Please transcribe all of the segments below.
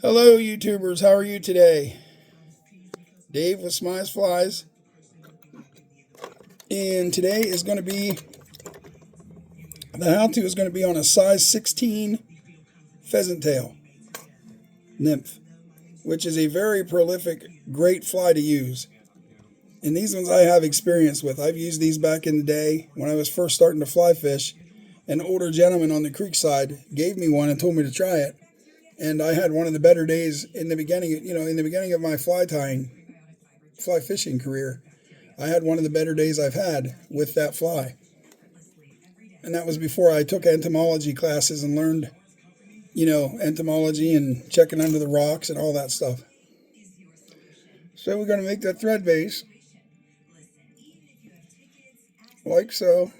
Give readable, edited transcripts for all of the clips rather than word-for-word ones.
Hello, YouTubers. How are you today? Dave with Smize Flies. And today is going to be, the how-to is going to be on a size 16 pheasant tail, Nymph, which is a very prolific, great fly to use. And these ones I have experience with. I've used these back in the day when I was first starting to fly fish. An older gentleman on the creek side gave me one and told me to try it. And I had one of the better days in the beginning, in the beginning of my fly fishing career. I had one of the better days I've had with that fly. And that was before I took entomology classes and learned, entomology and checking under the rocks and all that stuff. So we're going to make that thread base, like so.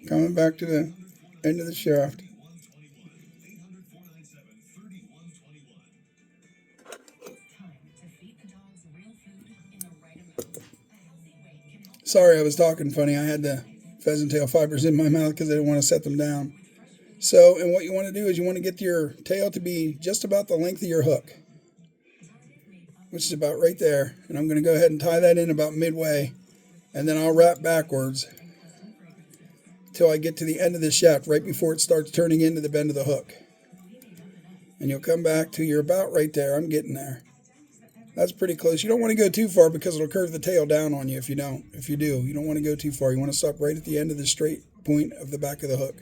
Coming back to the end of the shaft. Sorry, I was talking funny. I had the pheasant tail fibers in my mouth because I didn't want to set them down. So, and what you want to do is you want to get your tail to be just about the length of your hook, which is about right there. And I'm going to go ahead and tie that in about midway, and then I'll wrap backwards till I get to the end of the shaft, right before it starts turning into the bend of the hook. And you'll come back to you're about right there. I'm getting there. That's pretty close. You don't want to go too far because it'll curve the tail down on you if you don't. If you do, you don't want to go too far. You want to stop right at the end of the straight point of the back of the hook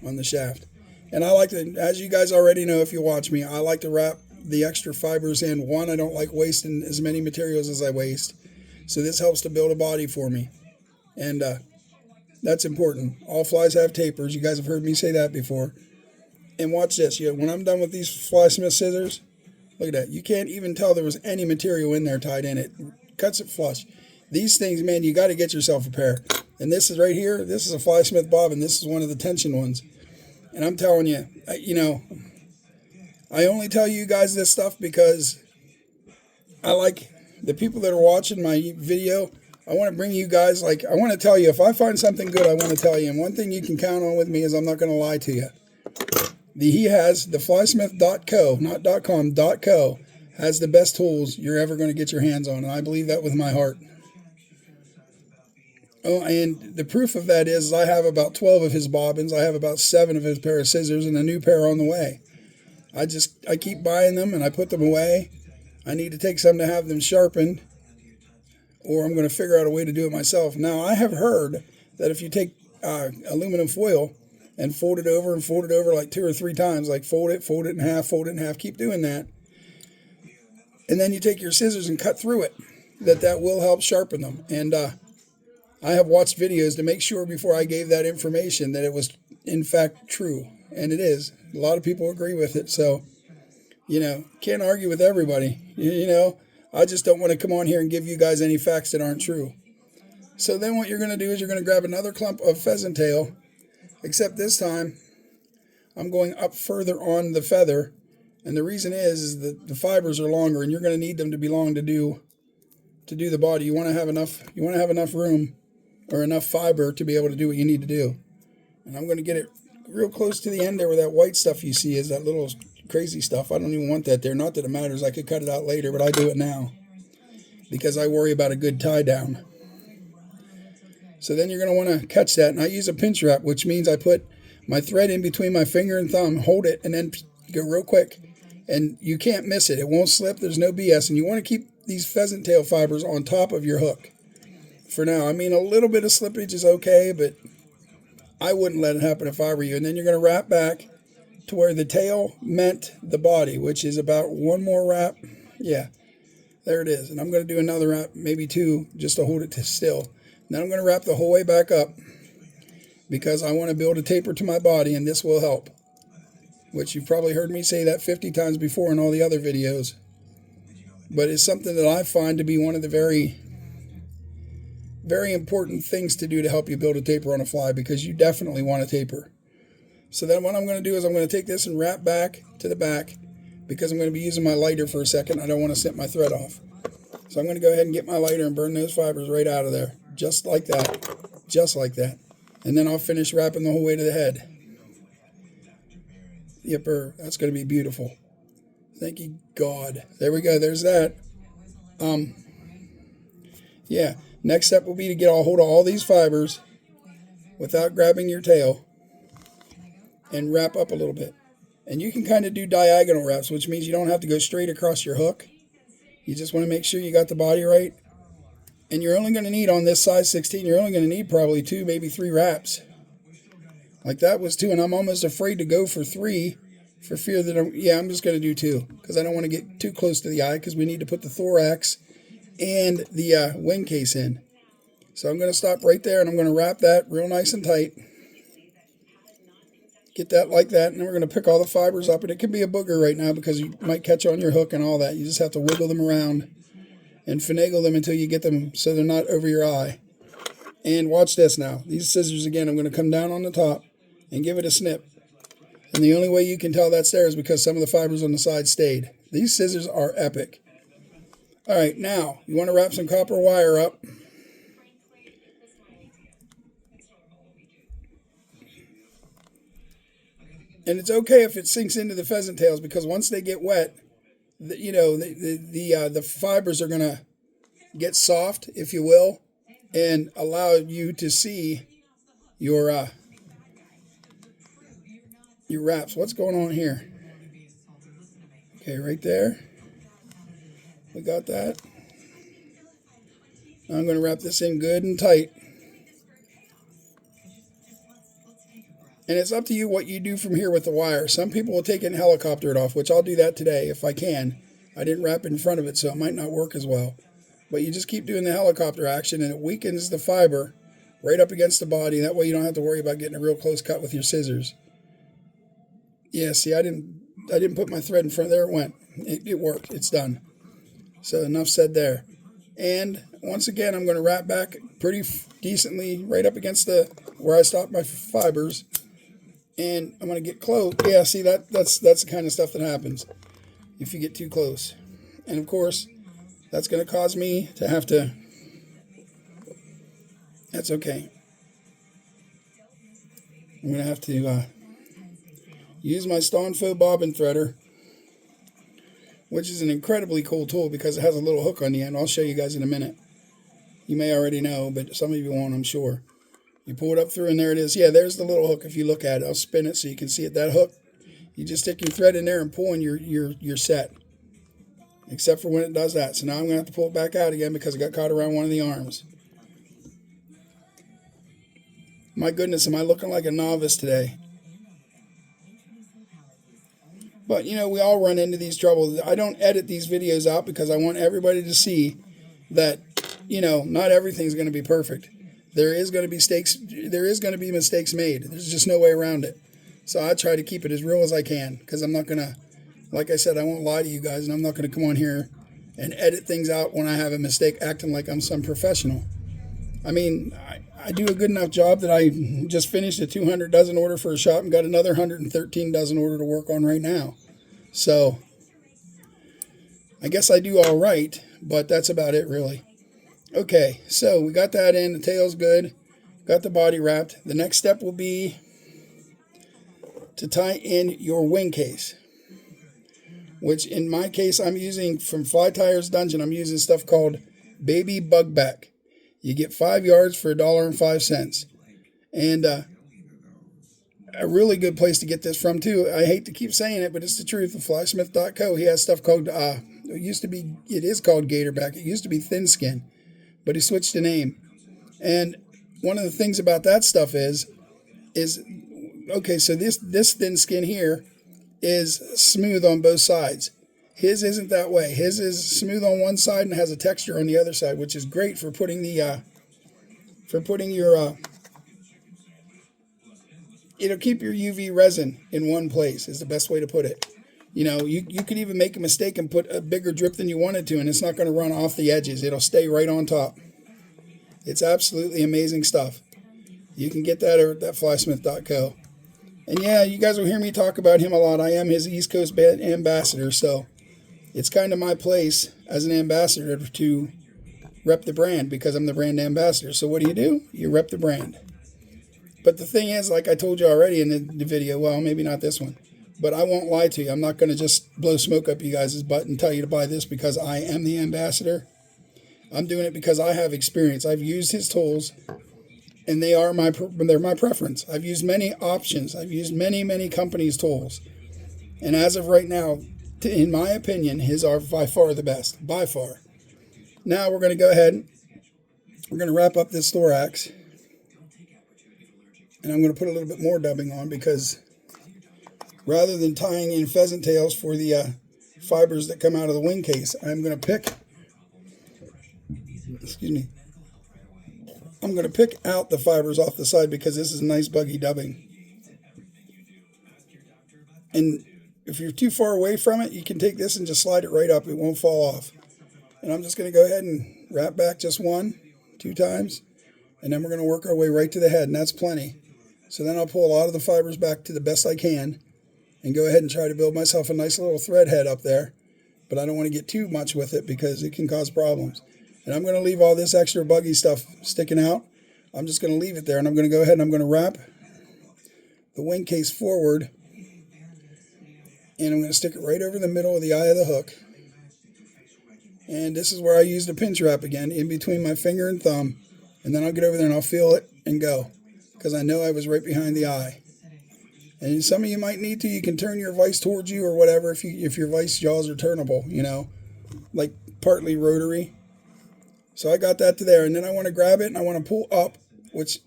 on the shaft. And I like to, as you guys already know if you watch me, I like to wrap the extra fibers in. One, I don't like wasting as many materials as I waste. So this helps to build a body for me. And that's important. All flies have tapers. You guys have heard me say that before. And watch this. When I'm done with these Fly Smith scissors, look at that. You can't even tell there was any material in there tied in. It cuts it flush. These things, man, you got to get yourself a pair. And this is right here. This is a Fly Smith bobbin. This is one of the tension ones. And I'm telling you, I only tell you guys this stuff because I like the people that are watching my video. I want to bring you guys, I want to tell you, if I find something good, I want to tell you. And one thing you can count on with me is I'm not going to lie to you. He has the flysmith.co, not .com, .co, has the best tools you're ever going to get your hands on. And I believe that with my heart. Oh, and the proof of that is I have about 12 of his bobbins. I have about 7 of his pair of scissors and a new pair on the way. I keep buying them and I put them away. I need to take some to have them sharpened, or I'm going to figure out a way to do it myself. Now, I have heard that if you take aluminum foil and fold it over like 2 or 3 times, like fold it in half, keep doing that, and then you take your scissors and cut through it, that will help sharpen them. And I have watched videos to make sure before I gave that information that it was in fact true, and it is. A lot of people agree with it, so, can't argue with everybody, I just don't want to come on here and give you guys any facts that aren't true. So then what you're going to do is you're going to grab another clump of pheasant tail, except this time I'm going up further on the feather. And the reason is that the fibers are longer and you're going to need them to be long to do the body. You want to have enough room or enough fiber to be able to do what you need to do. And I'm going to get it real close to the end there where that white stuff you see is that little crazy stuff. I don't even want that there. Not that it matters. I could cut it out later, but I do it now because I worry about a good tie down. So then you're going to want to catch that. And I use a pinch wrap, which means I put my thread in between my finger and thumb, hold it, and then go real quick. And you can't miss it. It won't slip. There's no BS. And you want to keep these pheasant tail fibers on top of your hook for now. I mean, a little bit of slippage is okay, but I wouldn't let it happen if I were you. And then you're going to wrap back to where the tail met the body, which is about one more wrap. Yeah, there it is. And I'm going to do another wrap, maybe 2, just to hold it still. Then I'm going to wrap the whole way back up because I want to build a taper to my body, and this will help, which you've probably heard me say that 50 times before in all the other videos. But it's something that I find to be one of the very, very important things to do to help you build a taper on a fly, because you definitely want a taper. So then what I'm going to do is I'm going to take this and wrap back to the back because I'm going to be using my lighter for a second. I don't want to snip my thread off. So I'm going to go ahead and get my lighter and burn those fibers right out of there. Just like that. Just like that. And then I'll finish wrapping the whole way to the head. Yipper. That's going to be beautiful. Thank you, God. There we go. There's that. Yeah. Next step will be to get a hold of all these fibers without grabbing your tail and wrap up a little bit. And you can kind of do diagonal wraps, which means you don't have to go straight across your hook. You just want to make sure you got the body right. And you're only going to need, on this size 16, you're only going to need probably 2, maybe 3 wraps. Like that was 2, and I'm almost afraid to go for 3 for fear that I'm just going to do 2 because I don't want to get too close to the eye because we need to put the thorax and the wing case in. So I'm going to stop right there, and I'm going to wrap that real nice and tight. Get that like that, and then we're going to pick all the fibers up. And it can be a booger right now because you might catch on your hook and all that. You just have to wiggle them around and finagle them until you get them so they're not over your eye. And watch this now. These scissors, again, I'm going to come down on the top and give it a snip. And the only way you can tell that's there is because some of the fibers on the side stayed. These scissors are epic. All right, now you want to wrap some copper wire up. And it's okay if it sinks into the pheasant tails because once they get wet, the fibers are going to get soft, if you will, and allow you to see your wraps. What's going on here? Okay, right there. We got that. Now I'm going to wrap this in good and tight. And it's up to you what you do from here with the wire. Some people will take it and helicopter it off, which I'll do that today if I can. I didn't wrap it in front of it, so it might not work as well. But you just keep doing the helicopter action, and it weakens the fiber right up against the body. That way you don't have to worry about getting a real close cut with your scissors. Yeah, see, I didn't put my thread in front. There it went. It worked. It's done. So enough said there. And once again, I'm going to wrap back pretty decently right up against where I stopped my fibers. And I'm going to get close. Yeah, see, that's the kind of stuff that happens if you get too close. And, of course, that's going to cause me to have to... That's okay. I'm going to have to use my Stonfo bobbin threader, which is an incredibly cool tool because it has a little hook on the end. I'll show you guys in a minute. You may already know, but some of you won't, I'm sure. You pull it up through, and there it is. Yeah, there's the little hook if you look at it. I'll spin it so you can see it. That hook, you just stick your thread in there and pull, and you're set. Except for when it does that. So now I'm going to have to pull it back out again because it got caught around one of the arms. My goodness, am I looking like a novice today? But, we all run into these troubles. I don't edit these videos out because I want everybody to see that, not everything's going to be perfect. There is going to be mistakes made. There's just no way around it. So I try to keep it as real as I can because I'm not going to, like I said, I won't lie to you guys, and I'm not going to come on here and edit things out when I have a mistake acting like I'm some professional. I mean, I do a good enough job that I just finished a 200 dozen order for a shop and got another 113 dozen order to work on right now. So I guess I do all right, but that's about it really. Okay, so we got that in. The tail's good. Got the body wrapped. The next step will be to tie in your wing case, which in my case I'm using from Fly Tires Dungeon. I'm using stuff called Baby Bugback. You get 5 yards for $1.05. And a really good place to get this from too. I hate to keep saying it, but it's the truth. Flysmith.co. He has stuff called it is called Gatorback. It used to be Thin Skin, but he switched the name. And one of the things about that stuff is okay, so this Thin Skin here is smooth on both sides. His isn't that way. His is smooth on one side and has a texture on the other side, which is great for putting your it'll keep your UV resin in one place is the best way to put it. You could even make a mistake and put a bigger drip than you wanted to, and it's not going to run off the edges. It'll stay right on top. It's absolutely amazing stuff. You can get that over at that flysmith.co. And yeah, you guys will hear me talk about him a lot. I am his East Coast ambassador, so it's kind of my place as an ambassador to rep the brand because I'm the brand ambassador. So what do? You rep the brand. But the thing is, like I told you already in the video, well, maybe not this one, but I won't lie to you. I'm not going to just blow smoke up you guys' butt and tell you to buy this because I am the ambassador. I'm doing it because I have experience. I've used his tools, and they're my preference. I've used many options. I've used many companies' tools. And as of right now, in my opinion, his are by far the best. By far. Now we're going to go ahead. We're going to wrap up this thorax. And I'm going to put a little bit more dubbing on because rather than tying in pheasant tails for the fibers that come out of the wing case, I'm going to pick, I'm going to pick out the fibers off the side because this is nice buggy dubbing. And if you're too far away from it, you can take this and just slide it right up. It won't fall off. And I'm just going to go ahead and wrap back just 2 times. And then we're going to work our way right to the head, and that's plenty. So then I'll pull a lot of the fibers back to the best I can and go ahead and try to build myself a nice little thread head up there. But I don't want to get too much with it because it can cause problems. And I'm going to leave all this extra buggy stuff sticking out. I'm just going to leave it there, and I'm going to go ahead and I'm going to wrap the wing case forward. And I'm going to stick it right over the middle of the eye of the hook. And this is where I use the pinch wrap again, in between my finger and thumb. And then I'll get over there and I'll feel it and go. Because I know I was right behind the eye. And some of you might need to, you can turn your vise towards you or whatever if your vise jaws are turnable, like partly rotary. So I got that to there. And then I want to grab it and I want to pull up, which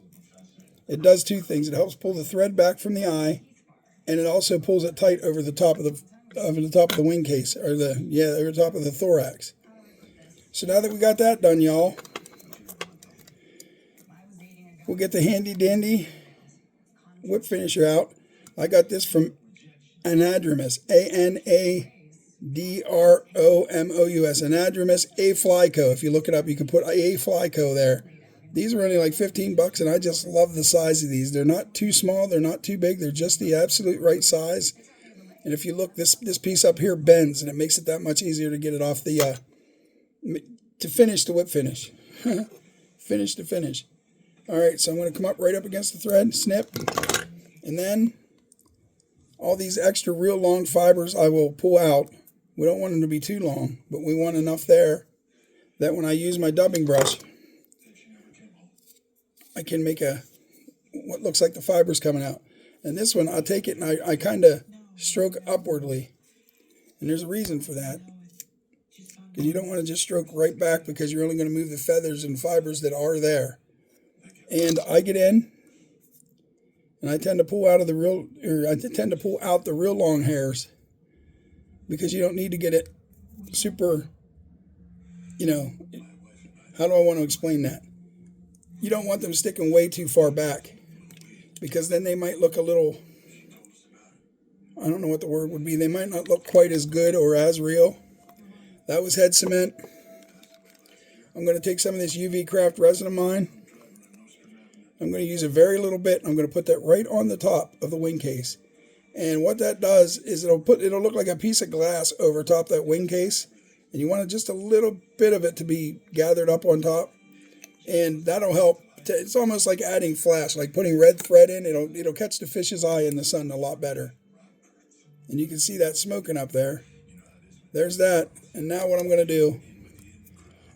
it does 2 things. It helps pull the thread back from the eye. And it also pulls it tight over the top of the wing case, or over the top of the thorax. So now that we got that done, y'all, we'll get the handy dandy whip finisher out. I got this from Anadromous, Anadromous, Anadromous A-Flyco. If you look it up, you can put A-Flyco there. These are only like $15, and I just love the size of these. They're not too small, they're not too big, they're just the absolute right size. And if you look, this piece up here bends, and it makes it that much easier to get it off the, to finish the whip finish. Finish to finish. All right, so I'm going to come up right up against the thread, snip, and then all these extra real long fibers I will pull out. We don't want them to be too long, but we want enough there that when I use my dubbing brush, I can make what looks like the fibers coming out. And this one, I'll take it and I kind of stroke upwardly. And there's a reason for that. Because you don't want to just stroke right back because you're only going to move the feathers and fibers that are there. And I get in, and I tend to pull out the real long hairs because you don't need to get it super, how do I want to explain that? You don't want them sticking way too far back because then they might look a little, I don't know what the word would be. They might not look quite as good or as real. That was head cement. I'm going to take some of this UV craft resin of mine. I'm going to use a very little bit. I'm going to put that right on the top of the wing case. And what that does is it'll look like a piece of glass over top that wing case. And you want just a little bit of it to be gathered up on top. And that'll help. It's almost like adding flash, like putting red thread in. It'll catch the fish's eye in the sun a lot better. And you can see that smoking up there. There's that. And now what I'm going to do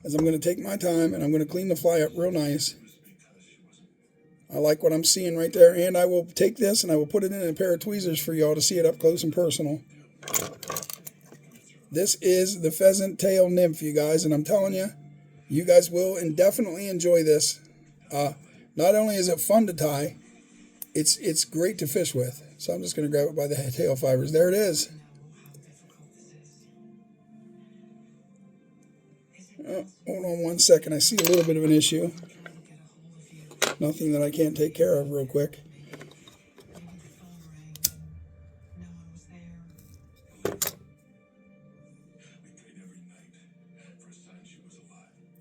is I'm going to take my time and I'm going to clean the fly up real nice. I like what I'm seeing right there. And I will take this and I will put it in a pair of tweezers for y'all to see it up close and personal. This is the pheasant tail nymph, you guys. And I'm telling you, you guys will definitely enjoy this. Not only is it fun to tie, it's great to fish with. So I'm just going to grab it by the tail fibers. There it is. Oh, hold on 1 second. I see a little bit of an issue. Nothing that I can't take care of real quick.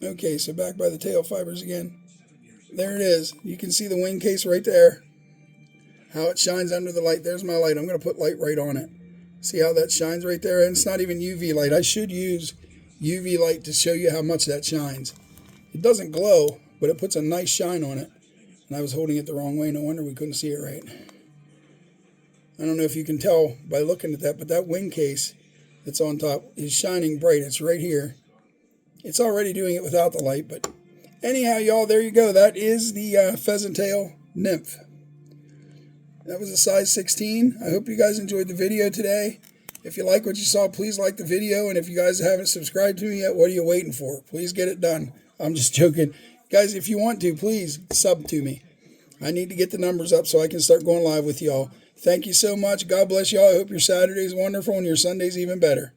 Okay, so back by the tail fibers again. There it is. You can see the wing case right there. How it shines under the light. There's my light. I'm going to put light right on it. See how that shines right there? And it's not even UV light. I should use UV light to show you how much that shines. It doesn't glow, but it puts a nice shine on it. And I was holding it the wrong way. No wonder we couldn't see it right. I don't know if you can tell by looking at that, but that wing case that's on top is shining bright. It's right here. It's already doing it without the light, but anyhow, y'all, there you go. That is the pheasant tail nymph. That was a size 16. I hope you guys enjoyed the video today. If you like what you saw, please like the video. And if you guys haven't subscribed to me yet, what are you waiting for? Please get it done. I'm just joking. Guys, if you want to, please sub to me. I need to get the numbers up so I can start going live with y'all. Thank you so much. God bless y'all. I hope your Saturday is wonderful and your Sunday's even better.